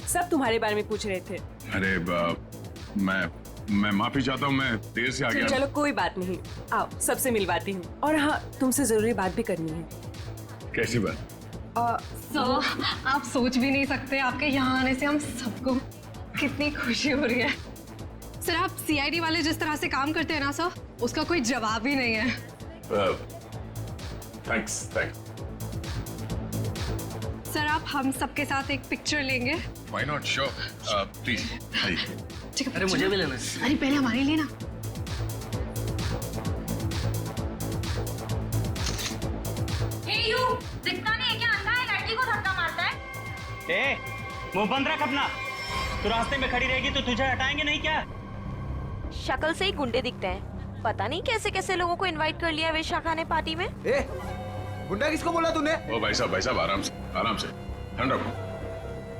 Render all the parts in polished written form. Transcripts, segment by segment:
सब तुम्हारे बारे में पूछ रहे थे। अरे मैं माफी चाहता हूँ, मैं देर से आ गया। चलो कोई बात नहीं, आओ सबसे मिलवाती हूँ। और हाँ, तुमसे जरूरी बात भी करनी है। कैसी बात? सर, आप सोच भी नहीं सकते आपके यहाँ आने से हम सबको कितनी खुशी हो रही है। सर, आप सीआईडी वाले जिस तरह से काम करते हैं ना सर, उसका कोई जवाब ही नहीं है। थैंक्स। सर, आप हम सबके साथ एक पिक्चर लेंगे? Why not? Sure. Please. ठीक है। अरे मुझे भी लेना है। अरे पहले हमारे लिए ना। दिखता नहीं है क्या? अंधा है, लड़की को धक्का मारता है। मुंह बंद रख अपना। तू रास्ते में खड़ी रहेगी तो तुझे हटाएंगे नहीं क्या? शक्ल से ही गुंडे दिखते हैं। पता नहीं कैसे कैसे लोगों को इनवाइट कर लिया वेश्या खाने पार्टी में। गुंडा किसको बोला तूने? ओ भाई साहब आराम से ठंड रखो।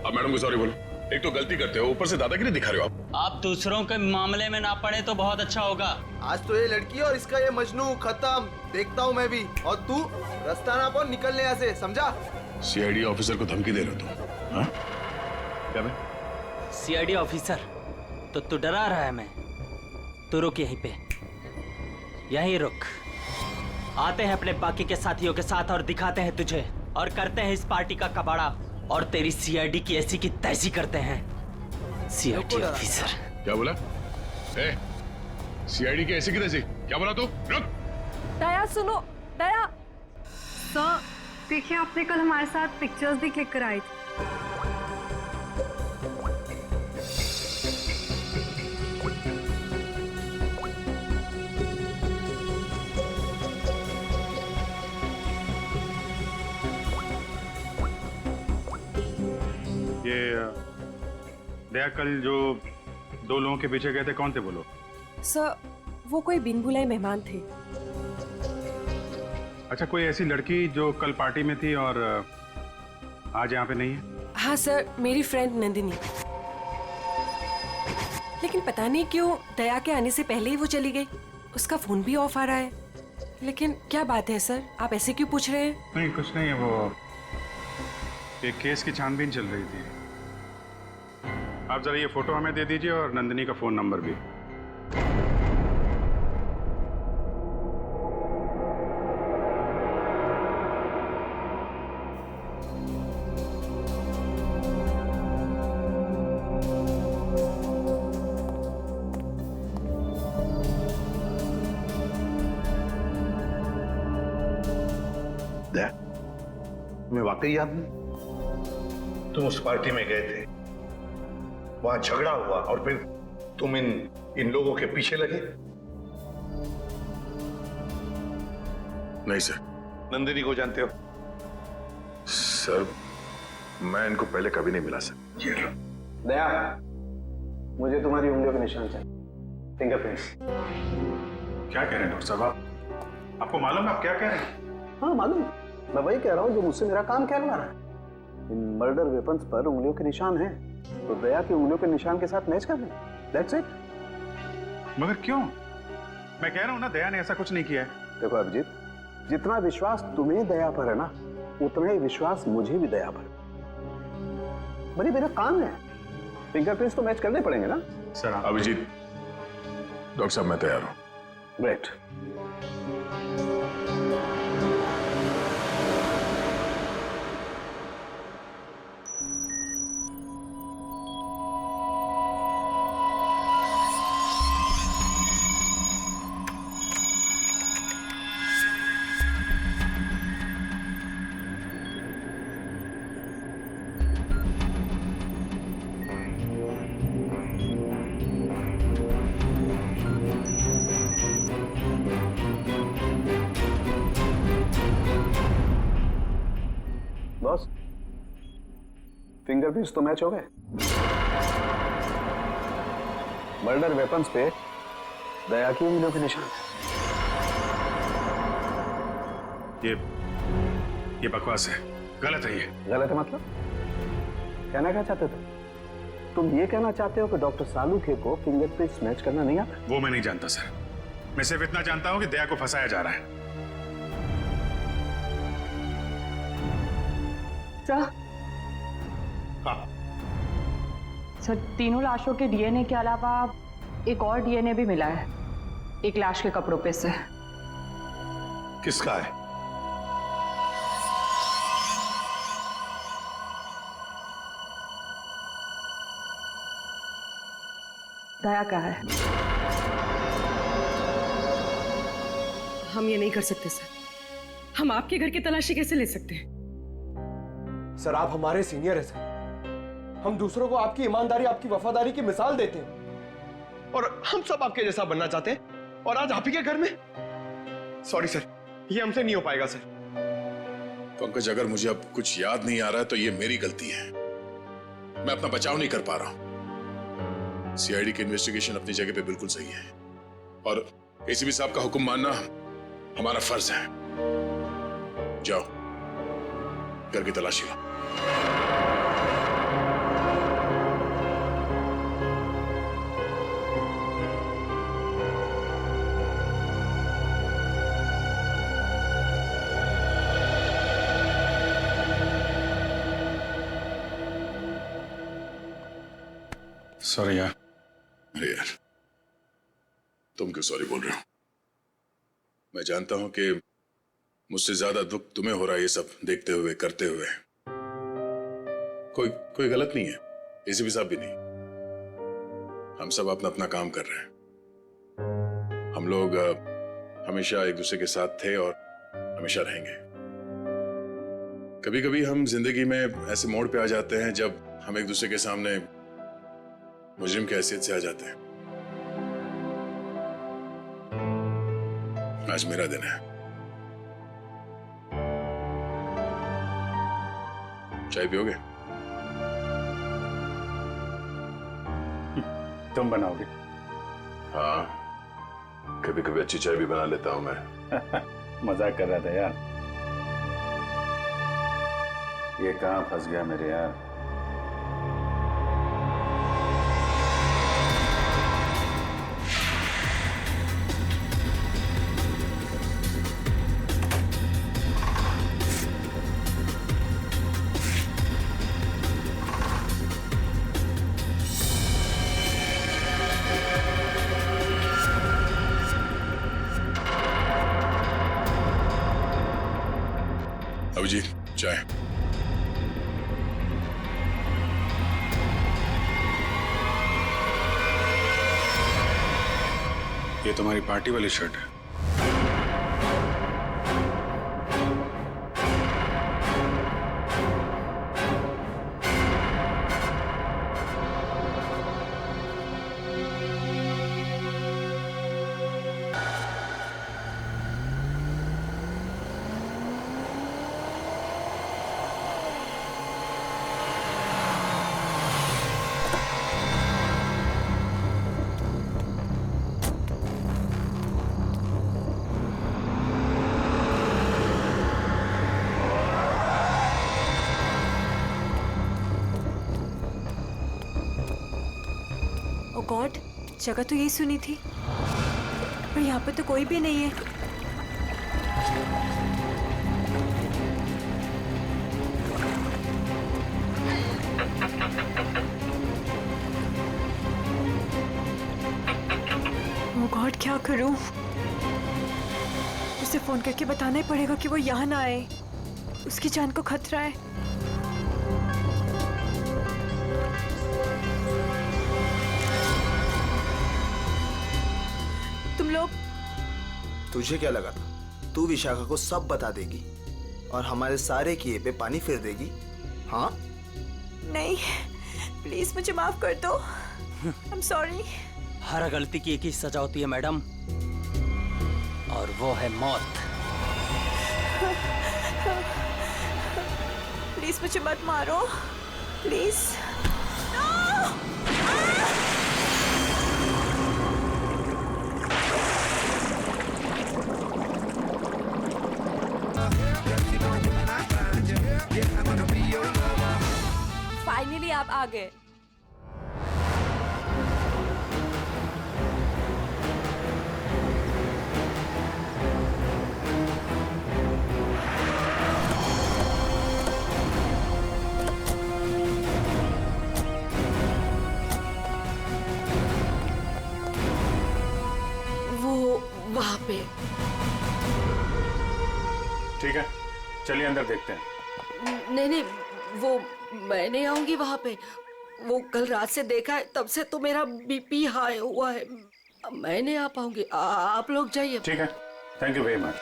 अब मैडम को सॉरी बोलो। एक तो गलती करते हो, ऊपर से दादागिरी दिखा रहे हो आप। आप दूसरों के मामले में ना पड़े तो बहुत अच्छा होगा। आज तो ये लड़की और इसका ये मजनू खत्म। देखता हूँ मैं भी। और तू रास्ता ना पाओ निकलने यहाँ से, समझा? सीआईडी ऑफिसर को धमकी दे रहे हो तुम? हाँ? क्या बे? सीआईडी ऑफिसर तो तू डरा रहा है। मैं तू रुक यहीं पे, यहीं रुक। आते हैं अपने बाकी के साथियों के साथ और दिखाते हैं तुझे, और करते हैं इस पार्टी का कबाड़ा, और तेरी सीआईडी की ऐसी की तैसी करते हैं। सीआईडी ऑफिसर क्या बोला? सीआईडी की ऐसी की तैसी क्या बोला तू? रुक। दया सुनो, दया। सर, देखिए आपने कल हमारे साथ पिक्चर्स भी क्लिक कराई थी। ये दया कल जो 2 लोगों के पीछे गए थे, कौन थे वो लोग? सर, वो कोई बिन बुलाए मेहमान थे। अच्छा, कोई ऐसी लड़की जो कल पार्टी में थी और आज यहाँ पे नहीं है? हाँ सर, मेरी फ्रेंड नंदिनी। लेकिन पता नहीं क्यों दया के आने से पहले ही वो चली गई। उसका फोन भी ऑफ आ रहा है। लेकिन क्या बात है सर, आप ऐसे क्यों पूछ रहे हैं? नहीं, कुछ नहीं है। वो एक केस की छानबीन चल रही थी। आप जरा ये फोटो हमें दे दीजिए और नंदिनी का फोन नंबर भी। दया, तुम्हें वाकई याद नहीं? तुम उस पार्टी में गए थे, वहां झगड़ा हुआ और फिर तुम इन लोगों के पीछे लगे? नहीं सर। नंदिनी को जानते हो? सर, मैं इनको पहले कभी नहीं मिला सर। ये लो। दया, मुझे तुम्हारी उंगलियों के निशान चाहिए, फिंगरप्रिंट्स। क्या कह रहे हैं डॉक्टर साहब आप? आपको मालूम है आप क्या कह रहे हैं? हाँ मालूम, मैं वही कह रहा हूँ जो मुझसे मेरा काम कहलवा रहा है। इन मर्डर वेपन्स पर उंगलियों के निशान हैं, तो दया की उंगलियों के निशान के साथ मैच कर दें। That's it। मगर क्यों? मैं कह रहा हूँ ना, दया ने ऐसा कुछ नहीं किया है। देखो अभिजीत, जितना विश्वास तुम्हें दया पर है ना, उतना ही विश्वास मुझे भी दया पर। भाई मेरा काम है, फिंगरप्रिंट्स तो मैच करने पड़ेंगे ना सर। अभिजीत, डॉक्टर साहब मैं तैयार हूँ। ग्रेट। बॉस, फिंगरप्रिंट्स तो मैच हो गए। मर्डर वेपन्स पे दया की उंगलियों के निशान। ये बकवास है, गलत है। ये गलत है मतलब? कहना क्या चाहते थे तुम? ये कहना चाहते हो कि डॉक्टर सालूखे को फिंगरप्रिंट्स मैच करना नहीं आता? वो मैं नहीं जानता सर। मैं सिर्फ इतना जानता हूं कि दया को फंसाया जा रहा है। सर, हाँ, सर, तीनों लाशों के डीएनए के अलावा एक और डीएनए भी मिला है, एक लाश के कपड़ों पे से। किसका है? दया का है। हम ये नहीं कर सकते सर। हम आपके घर की तलाशी कैसे ले सकते हैं? सर, आप हमारे सीनियर हैं सर। हम दूसरों को आपकी ईमानदारी, आपकी वफादारी की मिसाल देते हैं और हम सब आपके जैसा बनना चाहते हैं, और आज आप ही के घर में। सॉरी सर, ये हमसे नहीं हो पाएगा सर। पंकज, अगर मुझे अब कुछ याद नहीं आ रहा है तो ये मेरी गलती है। मैं अपना बचाव नहीं कर पा रहा हूं। सीआईडी की इन्वेस्टिगेशन अपनी जगह पे बिल्कुल सही है और एसीपी साहब का हुक्म मानना हमारा फर्ज है। जाओ, घर की तलाशी लो। सॉरी यार। अरे यार, तुम क्यों सॉरी बोल रहे हो? मैं जानता हूं कि मुझसे ज्यादा दुख तुम्हें हो रहा है ये सब देखते हुए, करते हुए। कोई गलत नहीं है, एसीपी साहब भी नहीं। हम सब अपना अपना काम कर रहे हैं। हम लोग हमेशा एक दूसरे के साथ थे और हमेशा रहेंगे। कभी कभी हम जिंदगी में ऐसे मोड़ पे आ जाते हैं जब हम एक दूसरे के सामने मुजरिम की हैसियत से आ जाते हैं। आज मेरा दिन है। चाय पियोगे? तुम बनाओगे? हाँ, कभी कभी अच्छी चाय भी बना लेता हूं मैं। मजाक कर रहा था यार। ये कहां फंस गया मेरे यार। अभिजीत, चाय। ये तुम्हारी पार्टी वाली शर्ट है। गॉड, जगह तो यही सुनी थी, पर यहाँ पे तो कोई भी नहीं है। ओह गॉड, क्या करूं? उसे फोन करके बताना ही पड़ेगा कि वो यहाँ ना आए। उसकी जान को खतरा है। तुम लोग, तुझे क्या लगा था तू विशाखा को सब बता देगी और हमारे सारे किए पे पानी फिर देगी? हाँ? नहीं, प्लीज मुझे माफ कर दो। I am sorry. हर गलती की एक ही सजा होती है मैडम, और वो है मौत। प्लीज मुझे मत मारो, प्लीज। फाइनली आप आ गए। चलिए अंदर देखते हैं। नहीं नहीं, वो मैं नहीं आऊंगी वहां पे। वो कल रात से देखा है, तब से तो मेरा बीपी हाई हुआ है। मैं नहीं आ पाऊंगी, आप लोग जाइए। ठीक है, thank you very much.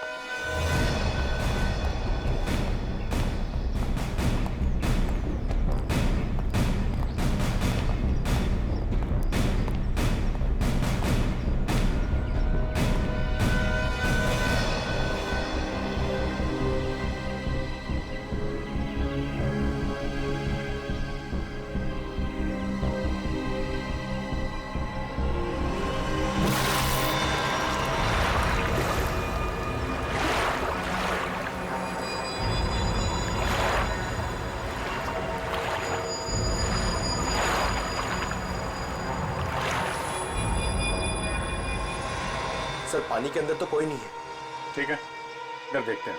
Sir पानी के अंदर तो कोई नहीं है। ठीक है, इधर देखते हैं।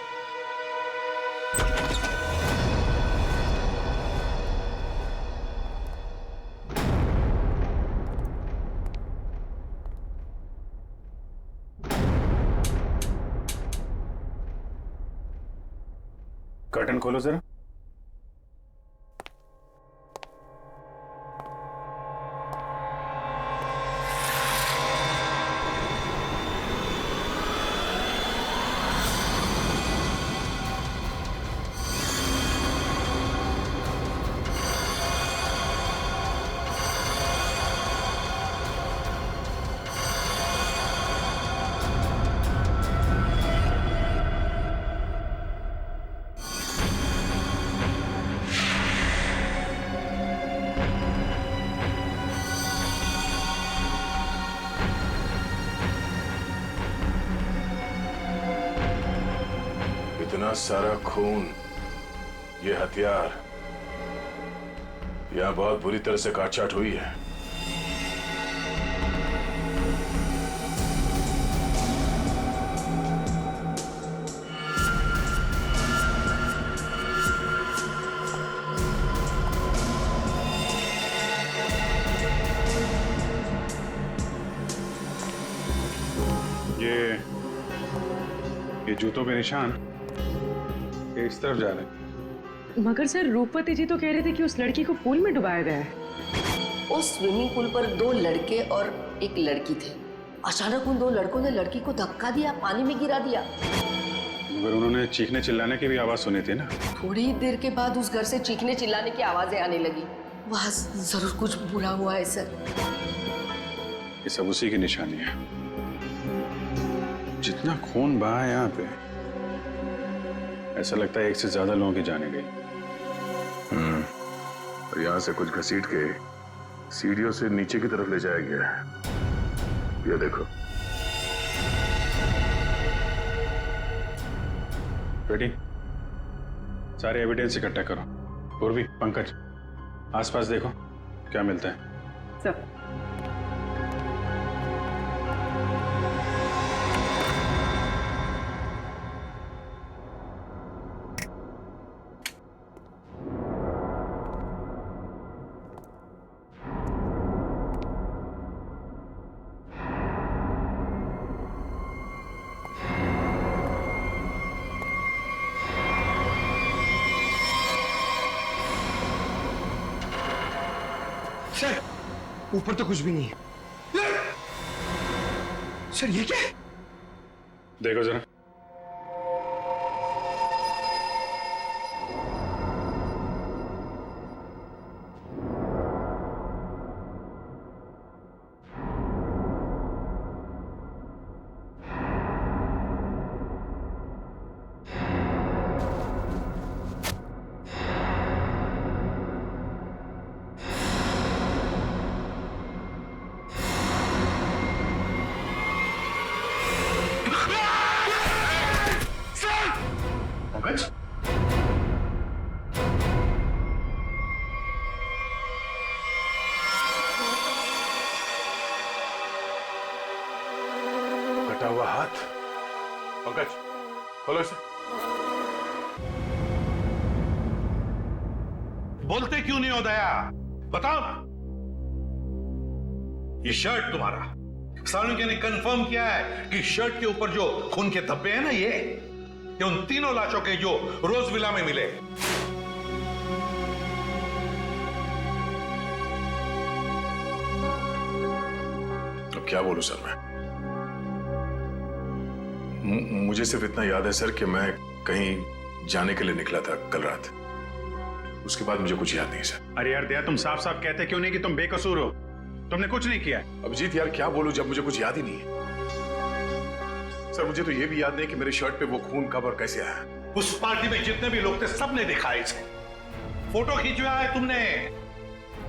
कर्टन खोलो जरा। इतना सारा खून, ये हथियार, यहां बहुत बुरी तरह से काटछाट हुई है। ये जूतों के निशान ये इस तरफ जा रहे हैं। मगर सर रूपवती जी तो कह रहे थे कि उस लड़की को पूल में डुबाया गया है। उस स्विमिंग पूल पर 2 लड़के और एक लड़की थे। अचानक उन 2 लड़कों ने लड़की को धक्का दिया, पानी में गिरा दिया। मगर उन्होंने चीखने चिल्लाने की भी आवाज सुनी थी ना। थोड़ी देर के बाद उस घर से चीखने चिल्लाने की आवाजें आने लगी। वहां जरूर कुछ बुरा हुआ है सर। ये सब उसी की निशानी है। जितना खून बहा है यहाँ पे, ऐसा लगता है 1 से ज्यादा लोगों की जाने गई। और यहाँ से कुछ घसीट के सीढ़ियों से नीचे की तरफ ले जाया गया है। ये देखो। बेटी, सारे एविडेंस इकट्ठा करो। पूर्वी, पंकज, आसपास देखो क्या मिलता है। सर सर ऊपर तो कुछ भी नहीं है। सर ये क्या है? देखो जरा। कटा हुआ हाथ। पंकज, खोलो इसे। बोलते क्यों नहीं हो दया? बताओ ना। ये शर्ट तुम्हारा, सानुके ने कंफर्म किया है कि शर्ट के ऊपर जो खून के धब्बे हैं ना, ये उन तीनों लाशों के जो रोज विला में मिले। अब क्या बोलूं सर मैं? मुझे सिर्फ इतना याद है सर कि मैं कहीं जाने के लिए निकला था कल रात। उसके बाद मुझे कुछ याद नहीं सर। अरे यार दया, तुम साफ साफ कहते क्यों नहीं कि तुम बेकसूर हो? तुमने कुछ नहीं किया। अभिजीत यार क्या बोलूं जब मुझे कुछ याद ही नहीं है। सर मुझे तो ये भी याद नहीं कि मेरे शर्ट पे वो खून कब और कैसे आया। उस पार्टी में जितने भी लोग थे सबने देखा है इसे। फोटो खींचवाया है तुमने,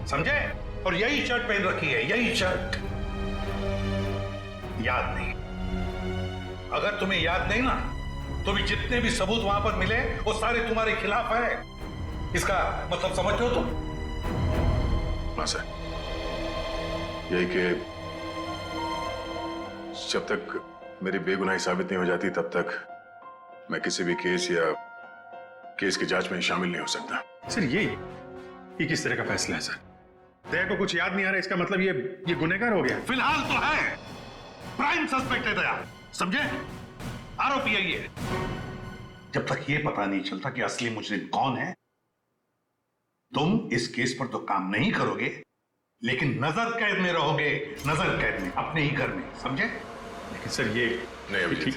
समझे? और यही शर्ट पहन रखी है, यही शर्ट। याद नहीं? अगर तुम्हें याद नहीं ना, तो भी जितने भी सबूत वहां पर मिले वो सारे तुम्हारे खिलाफ है। इसका मतलब समझते हो तुम? हाँ सर, यही कि जब तक मेरी बेगुनाही साबित नहीं हो जाती तब तक मैं किसी भी केस या केस की जांच में शामिल नहीं हो सकता। सर ये किस तरह का फैसला है सर? दया को कुछ याद नहीं आ रहा, इसका मतलब ये गुनहगार हो गया? फिलहाल तो है, प्राइम सस्पेक्ट है दया, समझे? आरोपी है ये। जब तक ये पता नहीं चलता कि असली मुजरिम कौन है, तुम इस केस पर तो काम नहीं करोगे, लेकिन नजर कैद में रहोगे, नजर कैद में, अपने ही घर में, समझे? लेकिन सर ये नहीं अभिजीत,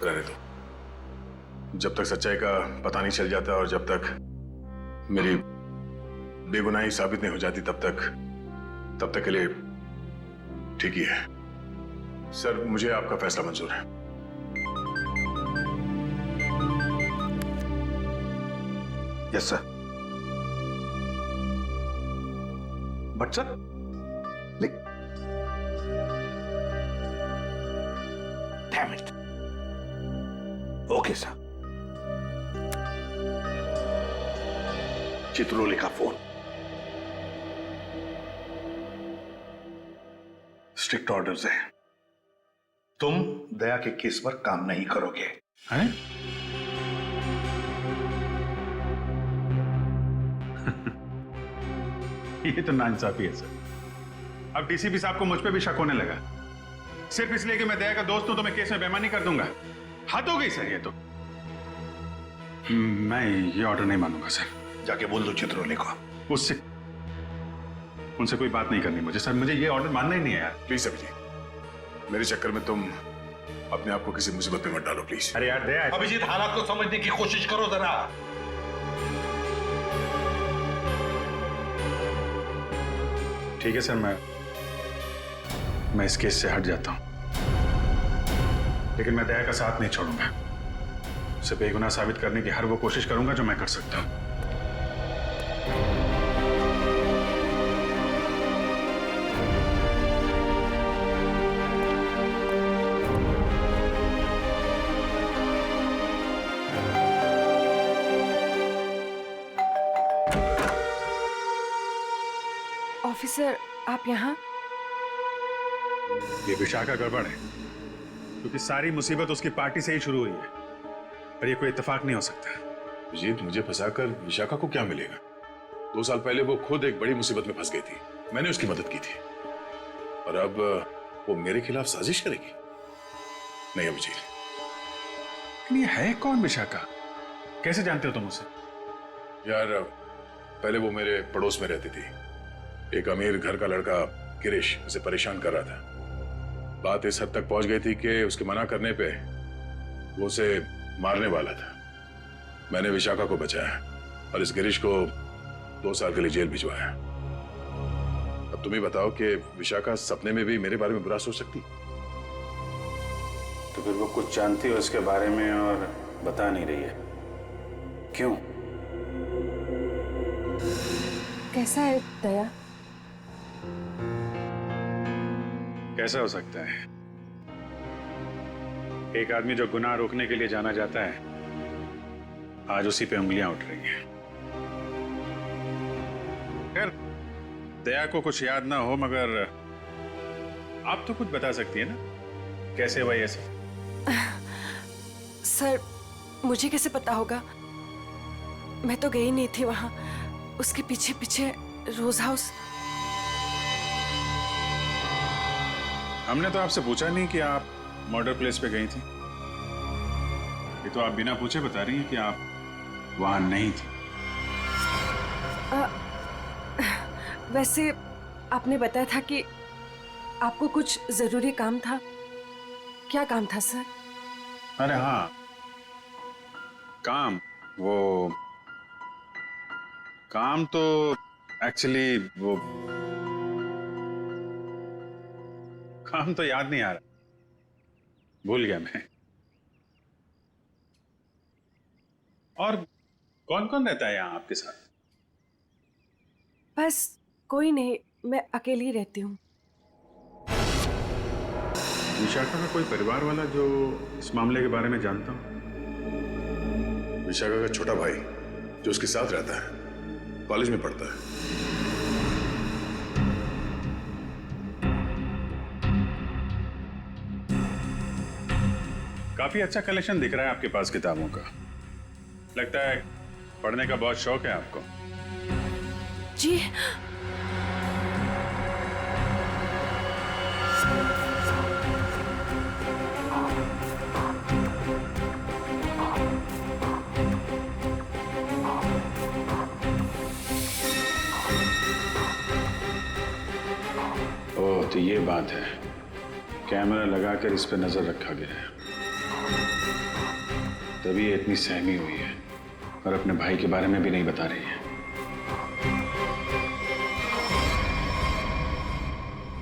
रहने दो। जब तक सच्चाई का पता नहीं चल जाता और जब तक मेरी बेगुनाही साबित नहीं हो जाती तब तक के लिए ठीक ही है। सर मुझे आपका फैसला मंजूर है। Yes sir. But sir, damn it. Okay sir. Chitrole का फोन। स्ट्रिक्ट ऑर्डर्स है, तुम दया के केस पर काम नहीं करोगे। हैं? ये तो नाइंसाफी है सर। अब डीसीपी साहब को मुझ पे भी शक होने लगा, सिर्फ इसलिए कि मैं दया का दोस्त हूं तो मैं केस में बेईमानी कर दूंगा। हद हो गई सर ये तो। मैं ये ऑर्डर नहीं मानूंगा सर। जाके बोल दो चित्रोले को। उनसे कोई बात नहीं करनी मुझे सर, मुझे ये ऑर्डर मानना ही नहीं है यार। प्लीज अभिजीत, मेरे चक्कर में तुम अपने आप को किसी मुसीबत में मत डालो प्लीज। अरे यार दया, अभिजीत हालात को समझने की कोशिश करो जरा। ठीक है सर, मैं इस केस से हट जाता हूं, लेकिन मैं दया का साथ नहीं छोड़ूंगा। उसे बेगुनाह साबित करने की हर वो कोशिश करूंगा जो मैं कर सकता हूं। ऑफिसर आप यहाँ? ये विशाखा गड़बड़ है, क्योंकि सारी मुसीबत उसकी पार्टी से ही शुरू हुई है, और ये कोई इत्तेफाक नहीं हो सकता। अभिजीत, मुझे फंसाकर विशाखा को क्या मिलेगा? 2 साल पहले वो खुद एक बड़ी मुसीबत में फंस गई थी, मैंने उसकी मदद की थी, और अब वो मेरे खिलाफ साजिश करेगी? नहीं अभिजीत। लेकिन ये है कौन विशाखा? कैसे जानते हो तुम उसे? यार पहले वो मेरे पड़ोस में रहती थी। एक अमीर घर का लड़का गिरीश उसे परेशान कर रहा था। बात इस हद तक पहुंच गई थी कि उसके मना करने पे वो उसे मारने वाला था। मैंने विशाखा को बचाया और इस गिरीश को 2 साल के लिए जेल भिजवाया। अब तुम ही बताओ कि विशाखा सपने में भी मेरे बारे में बुरा सोच सकती? तो फिर वो कुछ जानती हो इसके बारे में और बता नहीं रही है, क्यों? कैसा है दया? कैसा हो सकता है? एक आदमी जो गुनाह रोकने के लिए जाना जाता है, आज उसी पे उंगलियां उठ रही हैं। खैर, दया को कुछ याद ना हो, मगर आप तो कुछ बता सकती है ना, कैसे हुआ ये सब? सर मुझे कैसे पता होगा? मैं तो गई नहीं थी वहां, उसके पीछे पीछे रोज हाउस। हमने तो आपसे पूछा नहीं कि आप मर्डर प्लेस पे गई थी। ये तो आप बिना पूछे बता रही हैं कि आप वहां नहीं थी। वैसे आपने बताया था कि आपको कुछ जरूरी काम था। क्या काम था सर? अरे हाँ, काम तो एक्चुअली वो काम तो याद नहीं आ रहा, भूल गया मैं। और कौन कौन रहता है यहाँ आपके साथ? बस कोई नहीं, मैं अकेली रहती हूँ। विशाखा का कोई परिवार वाला जो इस मामले के बारे में जानता हो? विशाखा का छोटा भाई जो उसके साथ रहता है, कॉलेज में पढ़ता है। काफी अच्छा कलेक्शन दिख रहा है आपके पास किताबों का। लगता है पढ़ने का बहुत शौक है आपको। जी। ओह, तो ये बात है। कैमरा लगाकर इस पे नजर रखा गया है, तभी ये इतनी सहमी हुई है और अपने भाई के बारे में भी नहीं बता रही है।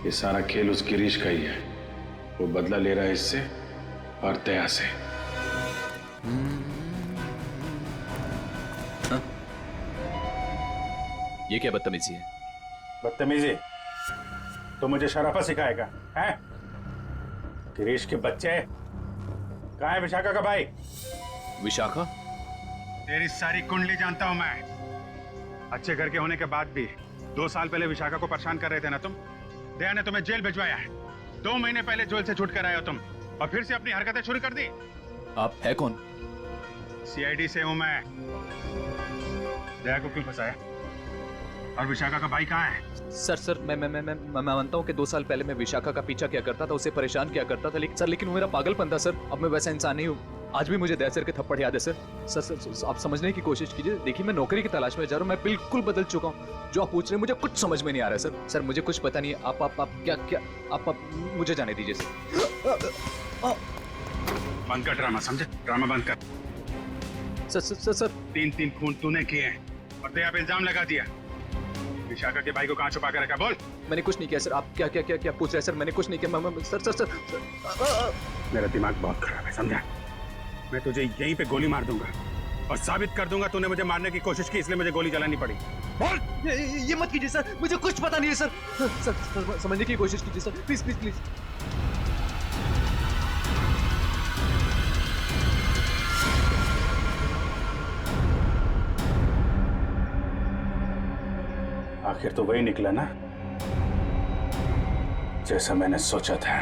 ये सारा खेल उस गिरीश का ही है। वो बदला ले रहा है इससे और दया से। ये क्या बदतमीजी है? बदतमीजी तो मुझे शराफत सिखाएगा हैं? गिरीश के बच्चे। कहाँ है विशाखा का भाई? विशाखा? तेरी सारी कुंडली जानता हूं मैं। अच्छे घर के होने के बाद भी 2 साल पहले विशाखा को परेशान कर रहे थे ना तुम। दया ने तुम्हें जेल भिजवाया है। 2 महीने पहले जेल से छूट कर आए हो तुम, और फिर से अपनी हरकतें शुरू कर दी। आप है कौन? सीआईडी से हूं मैं। दया को क्यों फंसाया? और विशाखा का भाई कहाँ है? सर मैं मानता हूँ कि 2 साल पहले मैं विशाखा का पीछा किया करता था, उसे परेशान किया करता था, लेकिन वो मेरा पागलपन था सर। अब मैं वैसा इंसान नहीं हूँ। आज भी मुझे दया सर के थप्पड़ याद है सर। सर आप समझने की कोशिश कीजिए। देखिए, मैं नौकरी की तलाश में जा रहा हूँ। मैं बिल्कुल बदल चुका हूँ। जो आप पूछ रहे हैं मुझे कुछ समझ में नहीं आ रहा है सर। सर मुझे कुछ पता नहीं है। आप क्या आप मुझे जाने दीजिए सर। बंद कर ड्रामा, समझे? ड्रामा बंद कर। सर 3 खून तूने किए हैं और दया पे इल्जाम लगा दिया। विशाखा के भाई को कहाँ छुपा कर रखा? बोल। मैंने कुछ नहीं किया सर। आप क्या पूछ रहे हैं सर? मैंने कुछ नहीं किया। सर मेरा दिमाग बहुत खराब है, समझा? मैं तुझे यहीं पे गोली मार दूंगा और साबित कर दूंगा तूने मुझे मारने की कोशिश की, इसलिए मुझे गोली चलानी पड़ी। बोल। ये मत कीजिए सर, मुझे कुछ पता नहीं है सर। सर समझने की कोशिश कीजिए सर, प्लीज। आखिर तो वही निकला ना जैसा मैंने सोचा था।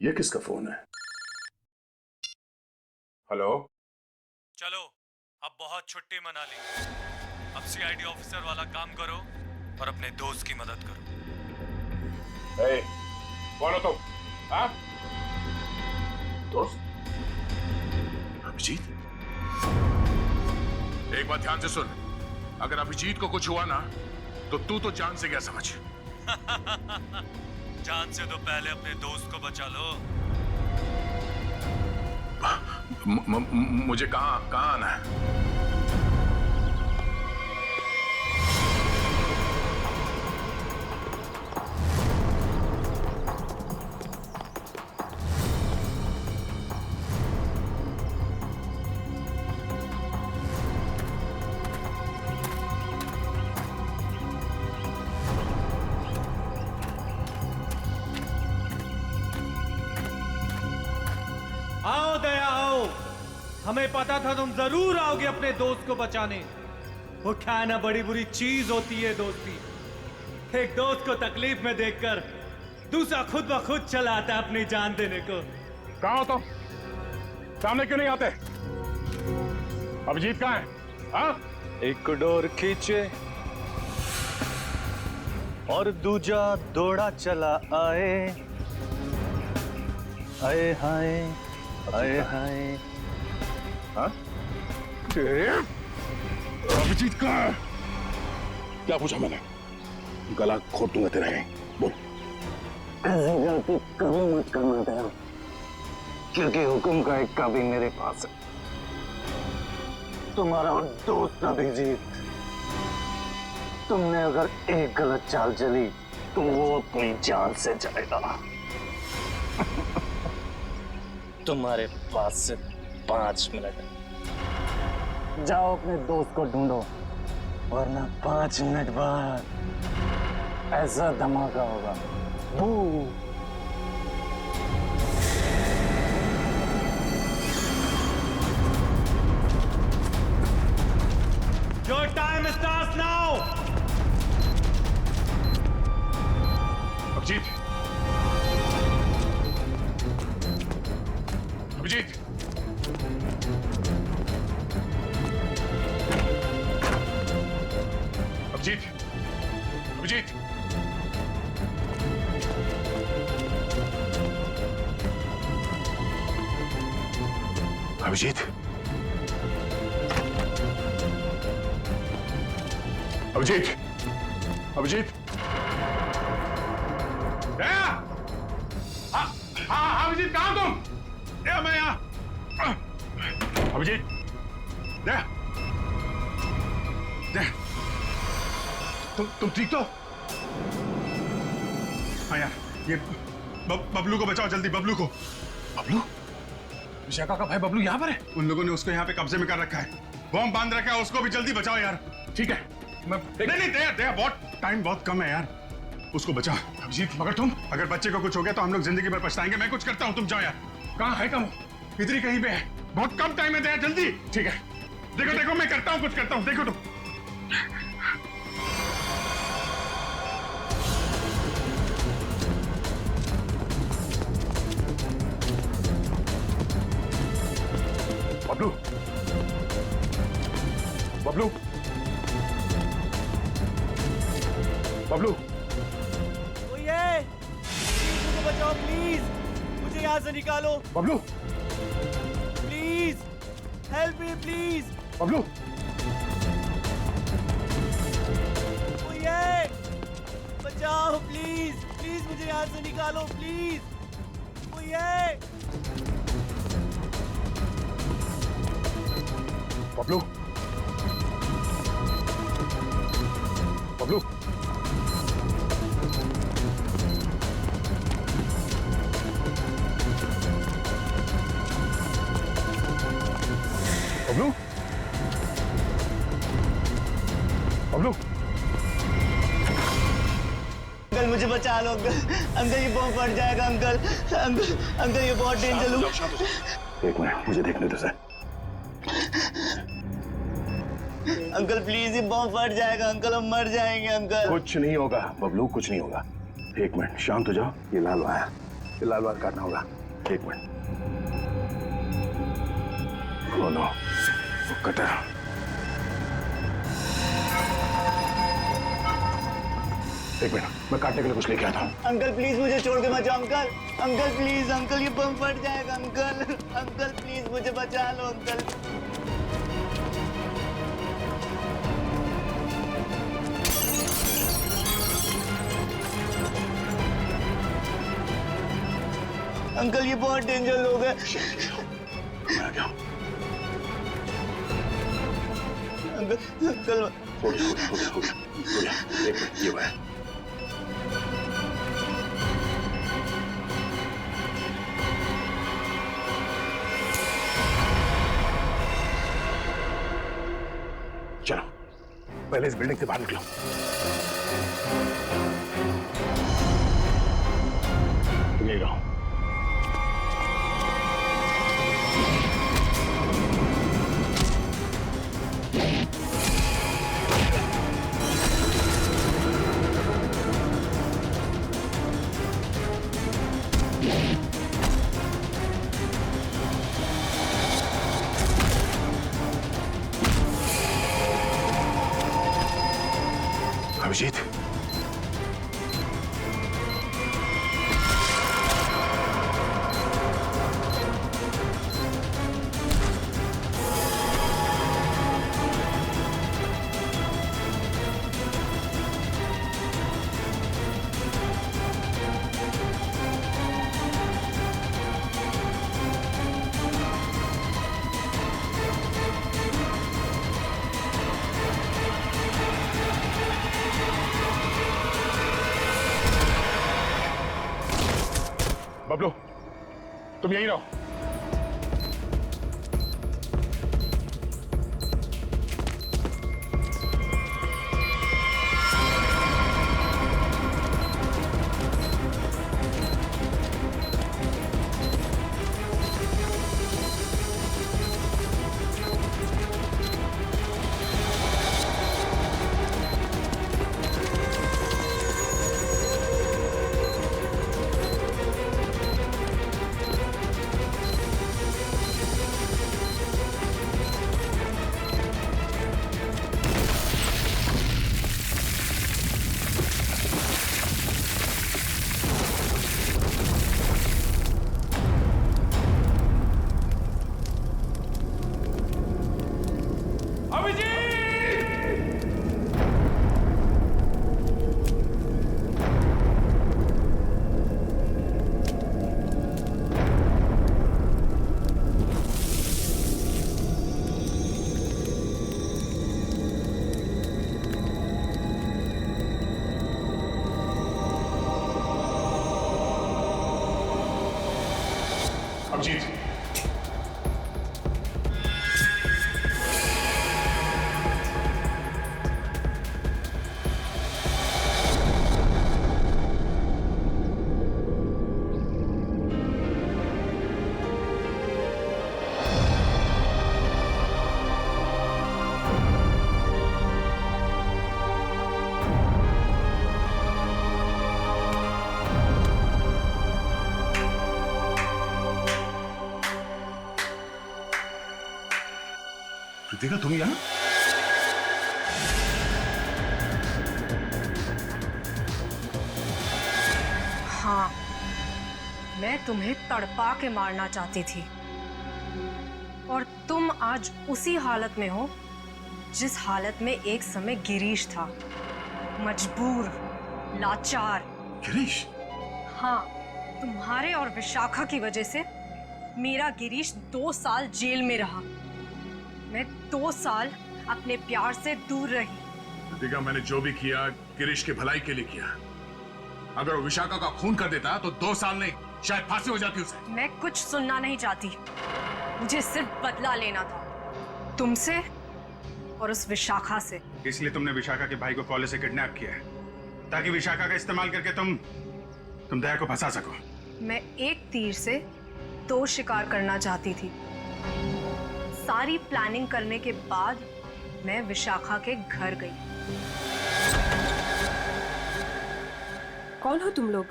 ये किसका फोन है? हेलो? चलो, अब बहुत छुट्टी मना ली। अब सीआईडी ऑफिसर वाला काम करो और अपने दोस्त की मदद करो। कौन हो तुम? हाँ? दोस्त? अभिजीत? एक बात ध्यान से सुन, अगर अभिजीत को कुछ हुआ ना तो तू तो जान से गया समझ। जान से तो पहले अपने दोस्त को बचा लो। मुझे कहाँ आना है? आओ दया आओ, हमें पता था तुम जरूर आओगे अपने दोस्त को बचाने। वो क्या ना बड़ी बुरी चीज होती है दोस्ती। एक दोस्त को तकलीफ में देखकर दूसरा खुद ब खुद चला आता है अपनी जान देने को। कहाँ हो तुम? सामने क्यों नहीं आते? अभिजीत कहाँ है? हाँ? एक डोर खींचे और दूजा दौड़ा चला आए, आए हाय आए हाय। हाँ? अभिजीत कहाँ है? क्या पूछा मैंने? गला घोट दूंगा तेरा यहीं। बोल। ऐसी गलती कभी मत करना दया, क्योंकि हुक्म का एक कभी मेरे पास है। तुम्हारा दोस्त अभिजीत, तुमने अगर एक गलत चाल चली तो वो अपनी जान से जाएगा। तुम्हारे पास से 5 मिनट, जाओ अपने दोस्त को ढूंढो, वरना 5 मिनट बाद ऐसा धमाका होगा। बू। Your time starts now. Abhijit, Abhijit, Abhijit, Abhijit, Abhijit, Abhijit, Abhijit, हाँ अभिजीत, कहाँ तुम? मैं यहाँ। अभिजीत, तुम ठीक तो? हाँ यार, ये बबलू को बचाओ जल्दी, बबलू को। बबलू? विशाखा का भाई बबलू यहाँ पर है? उन लोगों ने उसको यहाँ पे कब्जे में कर रखा है, बॉम्ब बांध रखा है, उसको भी जल्दी बचाओ यार। ठीक है, नहीं दया बहुत टाइम बहुत कम है यार, उसको बचाओ। अभिजीत, मगर तुम, अगर बच्चे को कुछ हो गया तो हम लोग जिंदगी भर पछताएंगे। मैं कुछ करता हूँ, तुम जाओ यार। कहाँ है? कम इधर ही कहीं पे है, बहुत कम टाइम है दया, जल्दी। ठीक है, देखो देखो मैं करता हूँ, कुछ करता हूँ, देखो तुम। बबलू, बबलू, बबलू, मुझे बचाओ प्लीज, मुझे यहाँ से निकालो। Bablu, please help me please. Bablu, बचाओ प्लीज, प्लीज मुझे यहाँ से निकालो प्लीज। बबलू, बबलू, बबलू, बबलू, अंकल मुझे बचा लो अंकल, अंकल ये बॉम्ब फट जाएगा अंकल, अंकल अंकल ये बहुत डेंजर है। एक मिनट मुझे देखने दो सर। अंकल प्लीज ये बॉम्ब फट जाएगा अंकल, हम मर जाएंगे अंकल। कुछ नहीं होगा बबलू, कुछ नहीं होगा। एक मिनट शांत हो जाओ, ये लाल वायर, ये लाल वायर काटना होगा। एक मिनट। ओ नो, वो कटा। एक मिनट, मैं काटने के लिए कुछ लेके आता हूँ। अंकल प्लीज मुझे छोड़ के मत जाओ अंकल, अंकल प्लीज, अंकल ये बम फट जाएगा अंकल, अंकल प्लीज मुझे बचा लो अंकल। अंकल ये बहुत डेंजर लोग हैं। मैं आ गया हूँ। अंकल अंकल हो गया, हो गया, हो गया, हो गया, हो गया। एक मिनट, ये वायर। चलो पहले इस बिल्डिंग से बाहर निकलो। तुम यही रहो। तुम यहीं रहो। अभिजीत, कृतिका तुम यहाँ? हाँ, मैं तुम्हें तड़पा के मारना चाहती थी और तुम आज उसी हालत में हो जिस हालत में एक समय गिरीश था, मजबूर, लाचार। गिरीश? हाँ, तुम्हारे और विशाखा की वजह से मेरा गिरीश 2 साल जेल में रहा। मैं 2 साल अपने प्यार से दूर रही। कृतिका, मैंने जो भी किया गिरीश की भलाई के लिए किया। अगर वो विशाखा का खून कर देता तो 2 साल नहीं, शायद फांसी हो जाती उसे। मैं कुछ सुनना नहीं चाहती, मुझे सिर्फ बदला लेना था, तुमसे और उस विशाखा से। इसलिए तुमने विशाखा के भाई को कॉलेज से किडनैप किया है, ताकि विशाखा का इस्तेमाल करके तुम दया को फंसा सको। मैं एक तीर से 2 शिकार करना चाहती थी। सारी प्लानिंग करने के बाद मैं विशाखा के घर गई। कौन हो तुम लोग?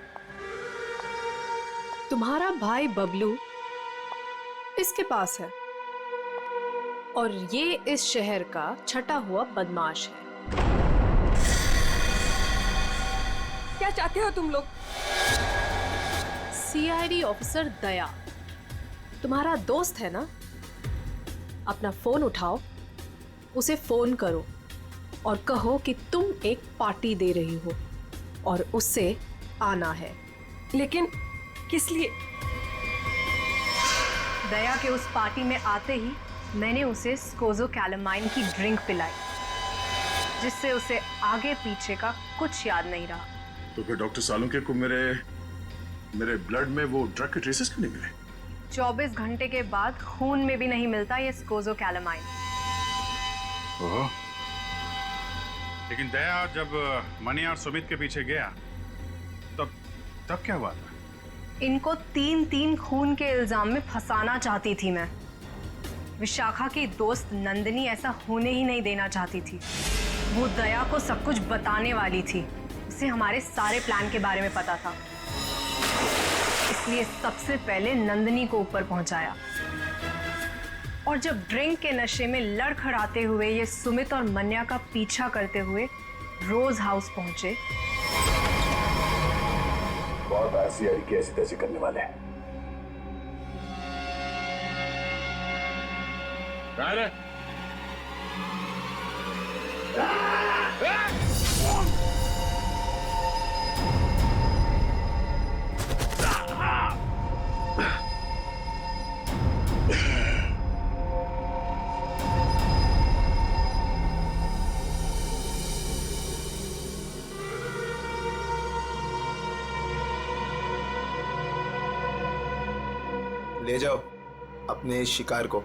तुम्हारा भाई बबलू इसके पास है और ये इस शहर का छटा हुआ बदमाश है। क्या चाहते हो तुम लोग? सीआईडी ऑफिसर दया तुम्हारा दोस्त है ना? अपना फोन उठाओ, उसे फोन करो और कहो कि तुम एक पार्टी दे रही हो और उससे आना है। लेकिन किस लिए? दया के उस पार्टी में आते ही मैंने उसे स्कोज़ोकैलामाइन की ड्रिंक पिलाई, जिससे उसे आगे पीछे का कुछ याद नहीं रहा। तो फिर डॉक्टर सालुंके को मेरे ब्लड में वो ड्रग के ट्रेसेस क्यों नहीं मिले? 24 घंटे के बाद खून में भी नहीं मिलता ये स्कोज़ोकैलामाइन। ओह, लेकिन दया जब मनी और सुमित के पीछे गया तब क्या हुआ था? इनको 3 खून के इल्जाम में फंसाना चाहती थी मैं। विशाखा की दोस्त नंदिनी ऐसा होने ही नहीं देना चाहती थी। वो दया को सब कुछ बताने वाली थी, उसे हमारे सारे प्लान के बारे में पता था, इसलिए सबसे पहले नंदिनी को ऊपर पहुंचाया। और जब ड्रिंक के नशे में लड़खड़ाते हुए ये सुमित और मन्या का पीछा करते हुए रोज हाउस पहुंचे, बहुत ऐसी ऐसी तैसी करने वाले हैं। ले जाओ अपने इस शिकार को।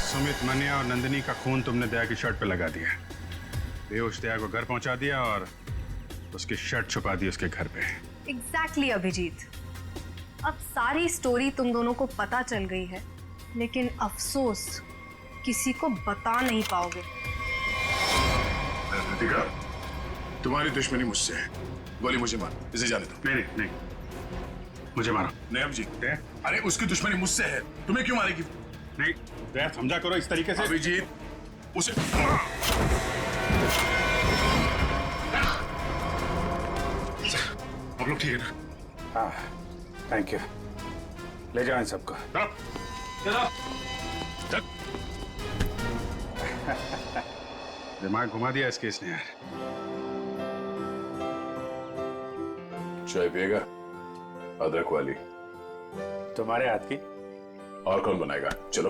सुमित, मनिया और नंदिनी का खून तुमने दया की शर्ट पे लगा दिया। बेहोश दया को घर पहुंचा दिया और उसकी शर्ट छुपा दी उसके घर पे। एग्जैक्टली अभिजीत, अब सारी स्टोरी तुम दोनों को पता चल गई है, लेकिन अफसोस किसी को बता नहीं पाओगे। रितिका, तुम्हारी दुश्मनी मुझसे है। गोली मुझे मार, इसे जाने दो। नहीं नहीं, मुझे मारो। नहीं अभिजीत, अरे उसकी दुश्मनी मुझसे है, तुम्हें क्यों मारेगी? नहीं दया, समझा करो इस तरीके से। अभिजीत, उसे आप लोग ठीक है ना? हाँ, थैंक यू। ले जाओ इन सबको। दिमाग घुमा दिया इस केस ने यार। चाय पिएगा? अदरक वाली। तुम्हारे हाथ की। और कौन बनाएगा? चलो।